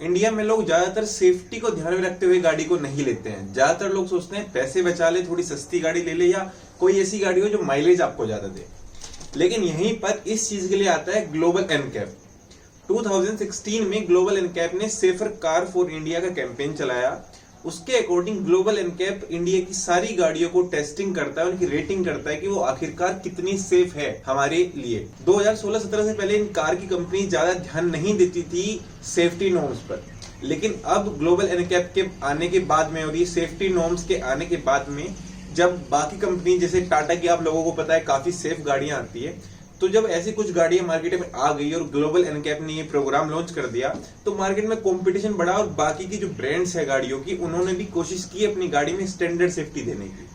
India में लोग ज्यादातर सेफ्टी को ध्यान में रखते हुए गाड़ी को नहीं लेते हैं। ज्यादातर लोग सोचते हैं पैसे बचा ले, थोड़ी सस्ती गाड़ी ले ले, या कोई ऐसी गाड़ी हो जो माइलेज आपको ज्यादा दे। लेकिन यहीं पर इस चीज के लिए आता है ग्लोबल एनकैप। 2016 में ग्लोबल एनकैप ने सेफर कार फॉर इंडिया का कैंपेन चलाया। उसके अकॉर्डिंग ग्लोबल एनकैप इंडिया की सारी गाड़ियों को टेस्टिंग करता है, उनकी रेटिंग करता है कि वो आखिरकार कितनी सेफ है हमारे लिए। 2016-17 से पहले इन कार की कंपनी ज्यादा ध्यान नहीं देती थी सेफ्टी नॉर्म्स पर, लेकिन अब ग्लोबल एनकैप के आने के बाद में और ये सेफ्टी नॉर्म्स के आने के बाद में, जब बाकी कंपनी जैसे टाटा की आप लोगों को पता है काफी सेफ गाड़ियां आती है, तो जब ऐसी कुछ गाड़ियां मार्केट में आ गई और ग्लोबल एनकैप ने ये प्रोग्राम लॉन्च कर दिया, तो मार्केट में कंपटीशन बढ़ा और बाकी की जो ब्रांड्स है गाड़ियों की, उन्होंने भी कोशिश की अपनी गाड़ी में स्टैंडर्ड सेफ्टी देने की।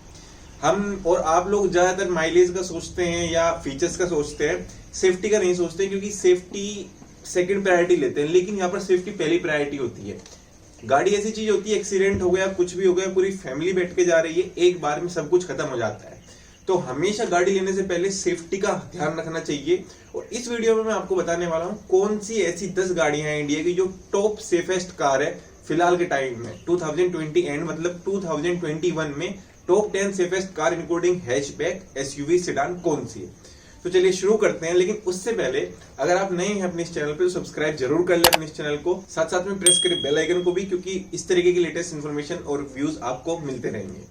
हम और आप लोग ज्यादातर माइलेज का सोचते हैं या फीचर्स का सोचते हैं, सेफ्टी का नहीं सोचते, क्योंकि सेफ्टी सेकंड प्रायोरिटी लेते हैं। लेकिन यहाँ पर सेफ्टी पहली प्रायोरिटी होती है। गाड़ी ऐसी चीज होती है, एक्सीडेंट हो गया, कुछ भी हो गया, पूरी फैमिली बैठ के जा रही है, एक बार में सब कुछ खत्म हो जाता है। तो हमेशा गाड़ी लेने से पहले सेफ्टी का ध्यान रखना चाहिए। और इस वीडियो में मैं आपको बताने वाला हूं कौन सी ऐसी 10 गाड़ियां हैं इंडिया की जो टॉप सेफेस्ट कार है फिलहाल के टाइम में। 2020 एंड मतलब 2021 में top 10 safest car including hatchback, SUV, sedan कौन सी है। तो चलिए शुरू करते हैं। लेकिन उससे पहले अगर आप नए हैं अपने इस चैनल पे तो सब्सक्राइब जरूर कर ले अपने इस चैनल को, साथ साथ में प्रेस करें बेल आइकन को भी, क्योंकि इस तरीके की लेटेस्ट इन्फॉर्मेशन और व्यूज आपको मिलते रहेंगे।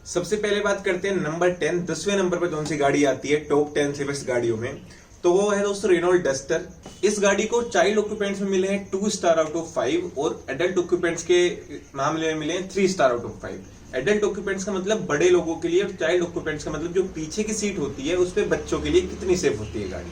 सबसे पहले बात करते हैं नंबर 10, 10वें नंबर पर कौन सी गाड़ी आती है टॉप 10 सेफेस्ट गाड़ियों में, तो वो है दोस्तों रेनॉल्ट डस्टर। इस गाड़ी को चाइल्ड ऑक्यूपेंट्स में मिले हैं 2 स्टार आउट ऑफ 5 और एडल्ट ऑक्यूपेंट्स के मामले में मिले हैं 3 star out of 5। Adult occupants का मतलब बड़े लोगों के लिए और चाइल्ड ऑक्यूपेंट्स का मतलब जो पीछे की सीट होती है उस पर बच्चों के लिए कितनी सेफ होती है गाड़ी।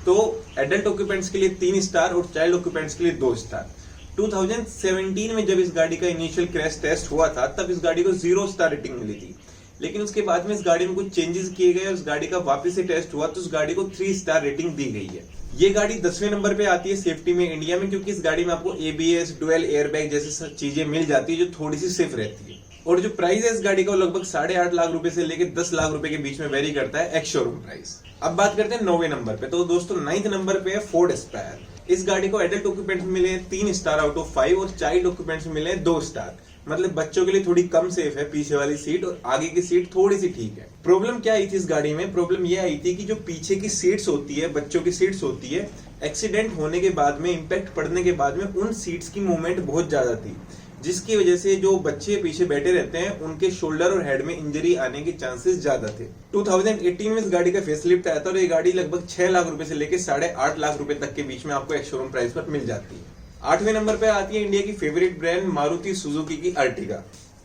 तो एडल्ट ऑक्यूपेंट्स के लिए 3 स्टार और चाइल्ड ऑक्यूपेंट्स के लिए 2 स्टार। 2017 में जब इस गाड़ी का इनिशियल क्रैश टेस्ट हुआ था तब इस गाड़ी को 0 स्टार रेटिंग मिली थी। लेकिन उसके बाद में इस गाड़ी में कुछ चेंजेस किए गए और उस गाड़ी का वापस से टेस्ट हुआ तो उस गाड़ी को 3 स्टार रेटिंग दी गई है। ये गाड़ी 10वें नंबर पे आती है सेफ्टी में इंडिया में, क्योंकि इस गाड़ी में आपको एबीएस, डुअल एयरबैग जैसी चीजें मिल जाती है जो थोड़ी सी सेफ रहती है। और जो प्राइस है इस गाड़ी का लगभग 8.5 लाख रुपए से लेकर 10 लाख रुपए के बीच में वेरी करता है एक्स शोरूम प्राइस। अब बात करते हैं 9वें नंबर पे, तो दोस्तों 9th नंबर पे है फोर्ड एस्पायर। इस गाड़ी को एडल्ट ऑक्यूपेंट्स में मिले 3 स्टार आउट ऑफ 5 और चाइल्ड ऑक्यूपेंट्स में मिले 2 स्टार। मतलब बच्चों के लिए थोड़ी कम सेफ है पीछे वाली सीट और आगे की सीट थोड़ी सी ठीक है। प्रॉब्लम क्या आई थी इस गाड़ी में? प्रॉब्लम ये आई थी कि जो पीछे की सीट्स होती है, बच्चों की सीट्स होती है, एक्सीडेंट होने के बाद में, इंपैक्ट पड़ने के बाद में उन सीट्स की मूवमेंट बहुत ज्यादा थी, जिसकी वजह से जो बच्चे पीछे बैठे रहते हैं उनके शोल्डर और हेड में इंजरी आने के चांसेस ज्यादा थे। 2018 में इस गाड़ी का फेसलिफ्ट आया था और ये गाड़ी लगभग 6 लाख रुपए से लेकर 8.5 लाख रुपए तक के बीच में आपको एक शोरूम प्राइस पर मिल जाती है। 8वें नंबर पे आती है इंडिया की फेवरेट ब्रांड मारुति सुजुकी की अर्टिगा।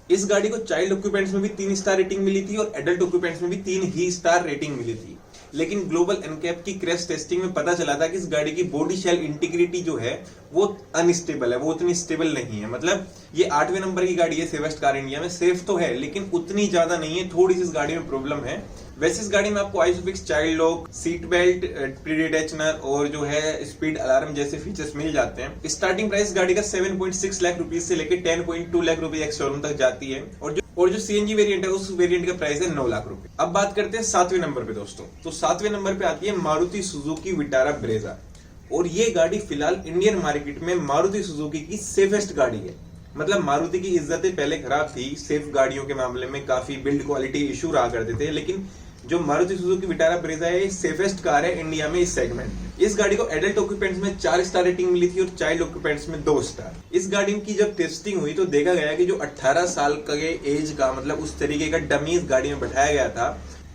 इस गाड़ी को चाइल्ड ऑक्यूपेंट्स में भी 3 स्टार रेटिंग मिली थी और एडल्ट ऑक्यूपेंट्स में भी 3 ही स्टार रेटिंग मिली थी। लेकिन ग्लोबल एनकैप की क्रैश टेस्टिंग में पता चला था कि इस गाड़ी की बॉडी शेल इंटीग्रिटी जो है वो अनस्टेबल है, वो उतनी स्टेबल नहीं है। मतलब ये 8वें नंबर की गाड़ी है सेफेस्ट कार इंडिया में, सेफ तो है लेकिन उतनी ज्यादा नहीं है, थोड़ी सी इस गाड़ी में प्रॉब्लम है। वैसे इस गाड़ी में आपको Isofix child lock, seat belt, pretensioner और जो है स्पीड अलार्म जैसे फीचर्स मिल जाते हैं। स्टार्टिंग प्राइस गाड़ी का 7.6 लाख रुपीज से लेकर 10.2 लाख रुपए एक्स शोरूम तक जाती है और जो सीएनजी वेरिएंट है उस वेरिएंट का प्राइस है 9 लाख रुपए। अब बात करते हैं 7वें नंबर पे दोस्तों, तो 7वें नंबर पे आती है मारुति सुजुकी विटारा ब्रेजा। और ये गाड़ी फिलहाल इंडियन मार्केट में मारुति सुजुकी की सेफेस्ट गाड़ी है। मतलब मारुति की इज्जतें पहले खराब थी, सेफ गाड़ियों के मामले में काफी बिल्ड क्वालिटी इशू रहा करते थे, लेकिन जो मारुति सुजुकी विटारा ब्रेजा है सेफेस्ट कार है इंडिया में इस सेगमेंट में। इस गाड़ी को एडल्ट ऑक्यूपेंट्स में 4 स्टार रेटिंग मिली थी और चाइल्ड ऑक्यूपेंट्स में 2 स्टार। इस गाड़ी की जब टेस्टिंग हुई तो देखा गया कि जो 18 साल का एज का मतलब उस तरीके का डमी इस गाड़ी में बैठाया गया था,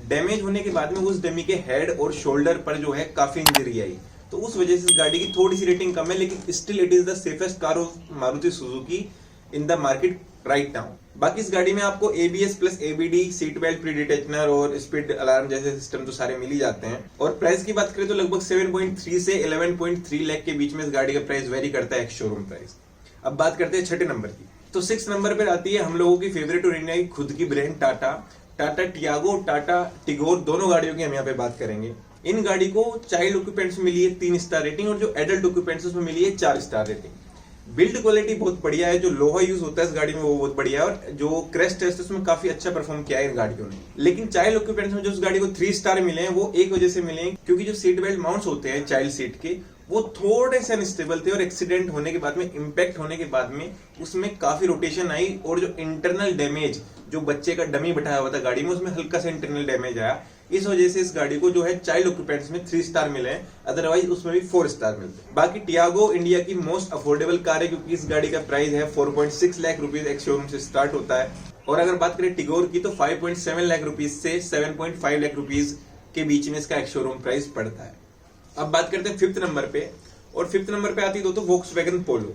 डैमेज होने के बाद में उस डमी के हेड और शोल्डर पर जो है काफी इंजरी आई, तो उस वजह से इस गाड़ी की थोड़ी सी रेटिंग कम है, लेकिन still it is the safest car of Maruti Suzuki in the market right now. बाकी इस गाड़ी में आपको ABS plus ABD, seat belt, pretensioner और स्पीड अलार्म जैसे सिस्टम तो सारे मिल ही जाते हैं। और प्राइस की बात करें तो लगभग 7.3 से 11.3 लाख के बीच में इस गाड़ी का प्राइस वेरी करता है एक्स शोरूम प्राइस। अब बात करते हैं 6ठे नंबर की, तो 6 नंबर पर आती है हम लोगों की फेवरेट और इंडिया की खुद की ब्रांड टाटा टियागो, टाटा टिगोर, दोनों गाड़ियों की हम यहाँ पे बात करेंगे। इन गाड़ी को चाइल्ड ऑक्यूपेंट्स में मिली है 3 स्टार रेटिंग और जो एडल्ट ऑक्यूपेंट्स उसमें मिली है 4 स्टार रेटिंग। बिल्ड क्वालिटी बहुत बढ़िया है, जो लोहा यूज होता है इस गाड़ी में वो बहुत बढ़िया है और जो क्रैश टेस्ट उसमें काफी अच्छा परफॉर्म किया है इन गाड़ियों ने। लेकिन चाइल्ड ऑक्यूपेंट्स में जो उस गाड़ी को 3 स्टार मिले हैं वो एक वजह से मिले हैं क्योंकि जो सीट बेल्ट माउंट्स होते हैं चाइल्ड सीट के वो थोड़े से अनस्टेबल थे और एक्सीडेंट होने के बाद में, इम्पैक्ट होने के बाद में उसमें काफी रोटेशन आई और जो इंटरनल डैमेज, जो बच्चे का डमी बैठाया हुआ था गाड़ी में, उसमें हल्का सा इंटरनल डैमेज आया। इस वजह से इस गाड़ी को जो है चाइल्ड ऑक्यूपेंट्स में 3 स्टार मिले हैं, अदरवाइज उसमें भी 4 स्टार मिलते हैं। बाकी टियागो इंडिया की मोस्ट अफोर्डेबल कार है, क्योंकि इस गाड़ी का प्राइस है 4.6 लाख रुपीज, एक शोरूम से स्टार्ट होता है। और अगर बात करें टिगोर की तो 5.7 लाख रुपीज से 7.5 लाख रुपीज के बीच में इसका एक शोरूम प्राइस पड़ता है। अब बात करते हैं 5th नंबर पे, और 5th नंबर पे आती है तो वोक्सवैगन पोलो।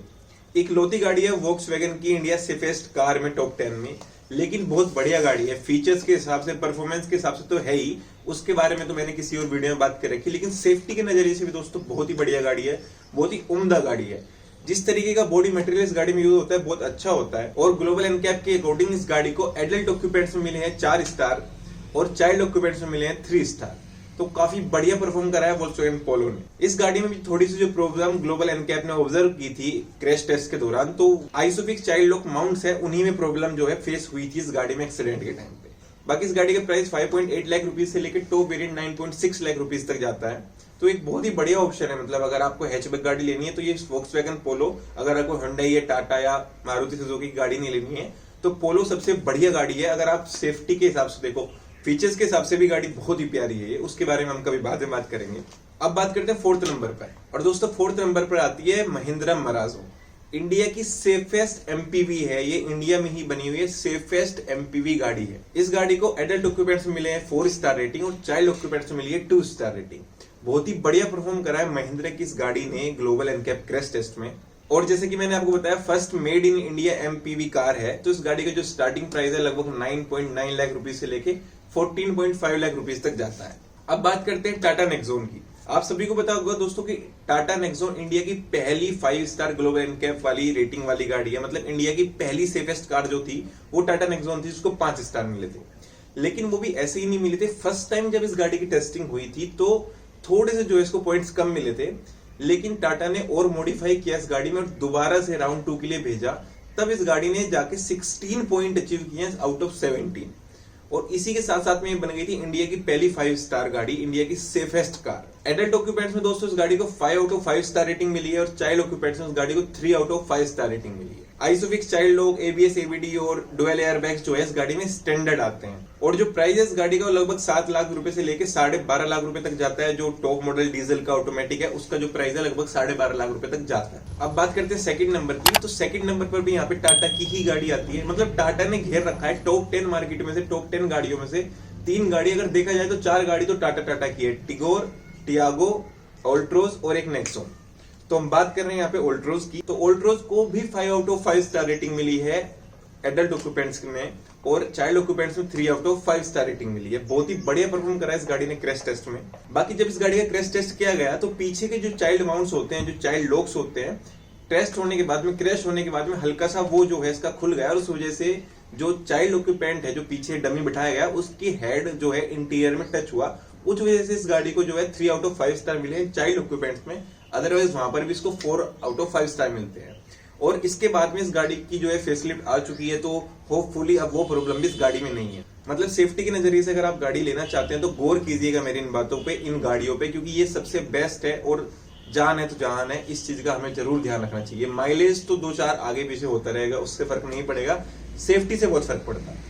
इकलौती गाड़ी है वोक्सवैगन की इंडिया सेफेस्ट कार में टॉप 10 में, लेकिन बहुत बढ़िया गाड़ी है। फीचर्स के हिसाब से, परफॉर्मेंस के हिसाब से तो है ही, उसके बारे में तो मैंने किसी और वीडियो में बात कर रखी, लेकिन सेफ्टी के नजरिए से भी दोस्तों बहुत ही बढ़िया गाड़ी है, बहुत ही उम्दा गाड़ी है। जिस तरीके का बॉडी मटेरियल इस गाड़ी में यूज होता है बहुत अच्छा होता है। और ग्लोबल एनकैप के अकॉर्डिंग इस गाड़ी को एडल्ट ऑक्यूपेंट्स में मिले हैं 4 स्टार और चाइल्ड ऑक्यूपेंट्स में मिले हैं 3 स्टार। तो काफी बढ़िया परफॉर्म करा है वोल्क्सवैगन पोलो ने। इस गाड़ी में भी थोड़ी सी जो प्रॉब्लम ग्लोबल एनकैप ने ऑब्जर्व की थी क्रैश टेस्ट के दौरान, तो आइसोफिक्स चाइल्ड लॉक माउंट्स है, उन्हीं में प्रॉब्लम जो है फेस हुई थी इस गाड़ी में एक्सीडेंट के टाइम पे। बाकी इस गाड़ी का प्राइस 5.8 लाख रुपीज से लेकर टॉप वेरिएंट 9.6 लाख रुपीज तक जाता है। तो एक बहुत ही बढ़िया ऑप्शन है। मतलब अगर आपको हैचबैक गाड़ी लेनी है तो ये वोक्सवैगन पोलो, अगर आपको हुंडई या टाटा या मारुति सुजुकी की गाड़ी नहीं लेनी है तो पोलो सबसे बढ़िया गाड़ी है। अगर आप सेफ्टी के हिसाब से देखो, फीचर्स के हिसाब से भी गाड़ी बहुत ही प्यारी है, उसके बारे में हम कभी बाद में बात करेंगे। अब बात करते हैं 4th नंबर पर, और दोस्तों 4th नंबर पर आती है महिंद्रा मराजो। इंडिया की सेफेस्ट एमपीवी है ये, इंडिया में ही बनी हुई है सेफेस्ट एमपीवी गाड़ी है। इस गाड़ी को एडल्ट ऑक्यूपेंट्स में मिले हैं 4 स्टार रेटिंग और चाइल्ड ऑक्यूपेंट्स में मिली है 2 स्टार रेटिंग। बहुत ही बढ़िया परफॉर्म करा है महिंद्रा की इस गाड़ी ने ग्लोबल एनकैप क्रैश टेस्ट में। और जैसे कि मैंने आपको बताया first made in India MPV car है, तो इस गाड़ी का जो स्टार्टिंग प्राइस है लगभग 9.9 लाख रुपीज से लेके 14.5 लाख रुपीज तक जाता है। अब बात करते हैं टाटा नेक्सॉन की। आप सभी को पता होगा दोस्तों कि टाटा नेक्सॉन इंडिया की पहली 5 स्टार ग्लोबल एनकैप वाली रेटिंग वाली गाड़ी है। मतलब इंडिया की पहली सेफेस्ट कार जो थी वो टाटा नेक्सॉन थी, जिसको 5 स्टार मिले थे। लेकिन वो भी ऐसे ही नहीं मिले थे। फर्स्ट टाइम जब इस गाड़ी की टेस्टिंग हुई थी तो थोड़े से जो इसको पॉइंट्स कम मिले थे, लेकिन टाटा ने और मॉडिफाई किया इस गाड़ी में और दोबारा से राउंड 2 के लिए भेजा। तब इस गाड़ी ने जाके 16 पॉइंट अचीव किए आउट ऑफ 17। और इसी के साथ साथ में ये बन गई थी इंडिया की पहली 5 स्टार गाड़ी, इंडिया की सेफेस्ट कार। एडल्ट ऑक्यूपेंट्स में दोस्तों इस गाड़ी को 5 आउट ऑफ 5 स्टार रेटिंग मिली है और चाइल्ड ऑक्यूपेंट्स में इस गाड़ी को 3 आउट ऑफ 5 स्टार रेटिंग मिली है। Isofix child lock, ABS, ABD और डुअल एयरबैग्स जो है इस गाड़ी में स्टैंडर्ड आते हैं। और जो प्राइस है इस गाड़ी का लगभग 7 लाख रुपए से लेकर 12.5 लाख रुपए तक जाता है। जो टॉप मॉडल डीजल का ऑटोमेटिक है उसका जो प्राइस है लगभग 12.5 लाख रुपए तक जाता है। अब बात करते हैं 2nd नंबर की, तो 2nd नंबर पर भी यहाँ पे टाटा की ही गाड़ी आती है। मतलब टाटा ने घेर रखा है टॉप 10 मार्केट में से, टॉप 10 गाड़ियों में से 3 गाड़ी अगर देखा जाए तो 4 गाड़ी तो टाटा की है, टिगोर, टियागो, ऑल्ट्रोज और एक नेक्सॉन। तो हम बात कर रहे हैं यहाँ पे ऑल्ट्रोज की। तो ऑल्ट्रोज को भी 5 आउट ऑफ 5 स्टार रेटिंग मिली है एडल्ट ऑक्यूपेंट्स में, और चाइल्ड ऑक्यूपेंट्स में 3 आउट ऑफ 5 स्टार रेटिंग मिली है। बहुत ही बढ़िया परफॉर्म करा है इस गाड़ी ने क्रैश टेस्ट में। बाकी जब इस गाड़ी का क्रैश टेस्ट किया गया तो पीछे के जो चाइल्ड माउंट्स होते हैं, जो चाइल्ड लॉक्स होते हैं, टेस्ट होने के बाद में, क्रैश होने के बाद में हल्का सा वो जो है इसका खुल गया और उस वजह से जो चाइल्ड ऑक्यूपेंट है, जो पीछे डमी बिठाया गया, उसकी हेड जो है इंटीरियर में टच हुआ। उस वजह से इस गाड़ी को जो है 3 आउट ऑफ 5 स्टार मिले हैं चाइल्ड ऑक्यूपेंट्स में, अदरवाइज वहां पर भी इसको 4 आउट ऑफ 5 स्टार मिलते हैं। और इसके बाद में इस गाड़ी की जो है फेसलिफ्ट आ चुकी है, तो होपफुली अब वो प्रॉब्लम भी इस गाड़ी में नहीं है। मतलब सेफ्टी के नजरिए से अगर आप गाड़ी लेना चाहते हैं तो गौर कीजिएगा मेरी इन बातों पे, इन गाड़ियों पे, क्योंकि ये सबसे बेस्ट है और जान है तो जहान है। इस चीज का हमें जरूर ध्यान रखना चाहिए। माइलेज तो 2-4 आगे पीछे होता रहेगा, उससे फर्क नहीं पड़ेगा, सेफ्टी से बहुत फर्क पड़ता है।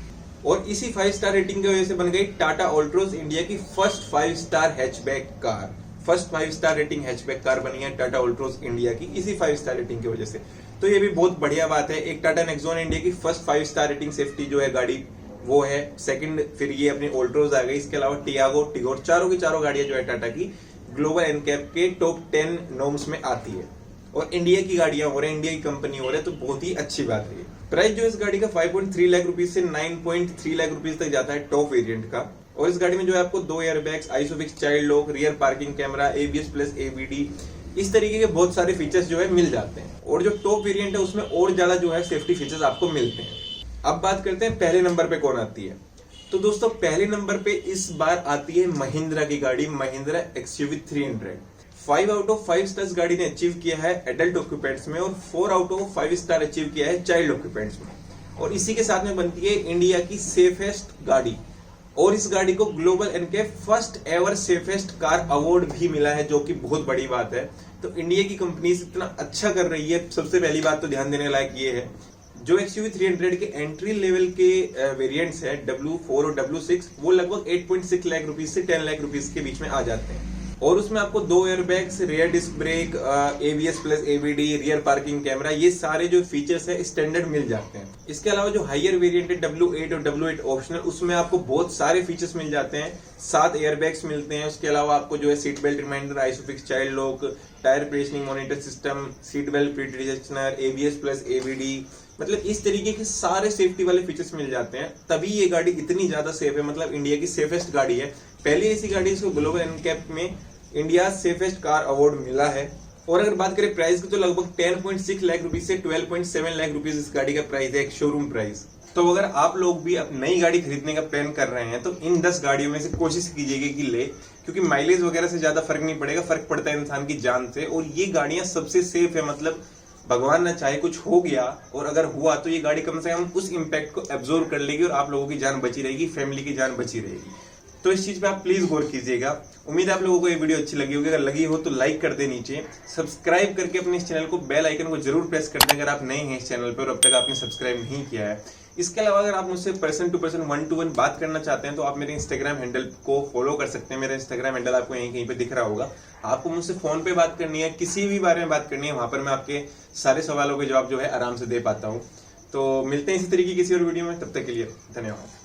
और इसी 5 स्टार रेटिंग की वजह से बन गई टाटा ऑल्ट्रोज इंडिया की first 5 star hatchback car. First 5 star rating hatchback car बनी है टाटा ऑल्ट्रोज इंडिया की, इसी 5 स्टार रेटिंग की वजह से। तो ये भी बहुत बढ़िया बात है। एक टाटा नेक्सॉन इंडिया की फर्स्ट 5 स्टार रेटिंग सेफ्टी जो है गाड़ी वो है, सेकंड फिर ये अपनी ऑल्ट्रोज आ गई। इसके अलावा टियागो, टिगोर, चारों की चारों गाड़ियां जो है टाटा की ग्लोबल एनकैप के टॉप 10 नॉर्म्स में आती है। और इंडिया की गाड़ियां हो रही है, इंडिया की कंपनी हो रही है, तो बहुत ही अच्छी बात है। प्राइस जो इस गाड़ी का 5.3 लाख रुपीज से 9.3 लाख रुपीज तक जाता है टॉप वेरिएंट का। और इस गाड़ी में जो है आपको 2 airbags, isofix child lock, rear parking camera, ABS plus ABD, इस तरीके के बहुत सारे फीचर्स जो है मिल जाते हैं। और जो टॉप वेरिएंट है उसमें और ज्यादा जो है सेफ्टी फीचर्स आपको मिलते हैं। अब बात करते हैं पहले नंबर पे कौन आती है। तो दोस्तों पहले नंबर पे इस बार आती है महिंद्रा की गाड़ी, Mahindra XUV 300। 5 out of 5 star गाड़ी ने अचीव किया है एडल्ट ऑक्यूपेंट्स में और 4 आउट ऑफ 5 स्टार अचीव किया है चाइल्ड ऑक्यूपेंट्स में। और इसी के साथ में बनती है इंडिया की सेफेस्ट गाड़ी। और इस गाड़ी को global NCAP first ever safest car award भी मिला है, जो कि बहुत बड़ी बात है। तो इंडिया की कंपनीज इतना अच्छा कर रही है, सबसे पहली बात तो ध्यान देने लायक ये है, जो XUV 300 के एंट्री लेवल के वेरिएंट्स है W4 और W6 वो लगभग 8.6 लाख रुपीज से 10 लाख रुपीज के बीच में आ जाते हैं, और उसमें आपको 2 airbags, rear disc brake, ABS plus ABD, rear parking camera, ये सारे जो फीचर्स है स्टैंडर्ड मिल जाते हैं। इसके अलावा जो हायर वेरिएंट है W8 और W8 ऑप्शनल, उसमें आपको बहुत सारे फीचर्स मिल जाते हैं, 7 एयरबैग्स मिलते हैं। उसके अलावा आपको जो है seat belt reminder, Isofix child lock, tyre pressure monitor system, seat belt pretensioner, ABS plus ABD, मतलब इस तरीके के सारे सेफ्टी वाले फीचर्स मिल जाते हैं। तभी ये गाड़ी इतनी ज्यादा सेफ है, मतलब इंडिया की सेफेस्ट गाड़ी है। पहली ऐसी गाड़ी इसको ग्लोबल एनकैप में इंडिया सेफेस्ट कार अवार्ड मिला है। और अगर बात करें प्राइस की तो लगभग 10.6 लाख रुपीज से 12.7 लाख रुपीज इस गाड़ी का प्राइस है, एक शोरूम प्राइस। तो अगर आप लोग भी अब नई गाड़ी खरीदने का प्लान कर रहे हैं तो इन 10 गाड़ियों में से कोशिश कीजिएगा कि ले, क्योंकि माइलेज वगैरह से ज्यादा फर्क नहीं पड़ेगा, फर्क पड़ता है इंसान की जान से। और ये गाड़ियां सबसे सेफ है, मतलब भगवान ना चाहे कुछ हो गया और अगर हुआ तो ये गाड़ी कम से कम उस इम्पैक्ट को एब्जॉर्व कर लेगी और आप लोगों की जान बची रहेगी, फैमिली की जान बची रहेगी। तो इस चीज पे आप प्लीज गौर कीजिएगा। उम्मीद है आप लोगों को ये वीडियो अच्छी लगी होगी। अगर लगी हो तो लाइक कर दे, नीचे सब्सक्राइब करके अपने इस चैनल को, बेल आइकन को जरूर प्रेस कर दें अगर आप नए हैं इस चैनल पर और अब तक आपने सब्सक्राइब नहीं किया है। इसके अलावा अगर आप मुझसे पर्सन टू पर्सन 1-to-1 बात करना चाहते हैं तो आप मेरे इंस्टाग्राम हैंडल को फॉलो कर सकते हैं। मेरा इंस्टाग्राम हैंडल आपको यहीं कहीं पे दिख रहा होगा। आपको मुझसे फोन पे बात करनी है, किसी भी बारे में बात करनी है, वहां पर मैं आपके सारे सवालों के जवाब जो है आराम से दे पाता हूँ। तो मिलते हैं इसी तरीके की किसी और वीडियो में, तब तक के लिए धन्यवाद।